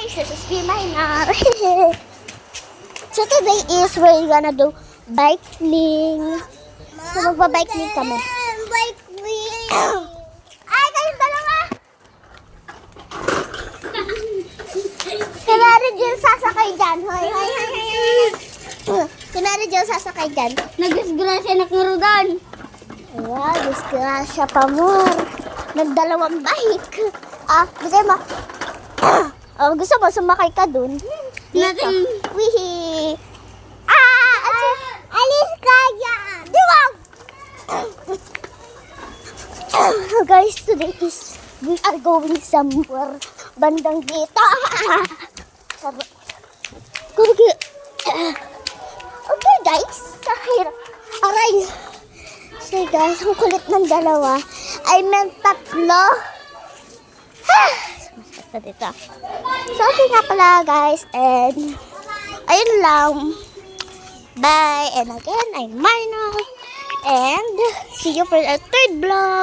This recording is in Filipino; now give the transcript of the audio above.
guys, this is P Minor. So today is we're gonna do biking. So magbabiking kami. Biking. Ay, kayong dalawa. Si Mary Jill sasakay dyan. Hoy, hoy, hoy, hoy. Si Mary Jill sasakay dyan. Nagdisgrasya na kurudan. Wow, disgrasya pa mo. Nagdalawang bike. Gusto mo? Gusto mo sumakay ka dun? Dito. Wihi. Alis ka dyan. Di ba? Guys, today is we are going somewhere. Bandang dito. Okay guys. Aray. So guys, ang kulit ng dalawa. I meant tatlo. Sumasakta dito. So okay nga pala guys. And ayun lang. Bye. And again, I'm Marno. And see you for our third vlog.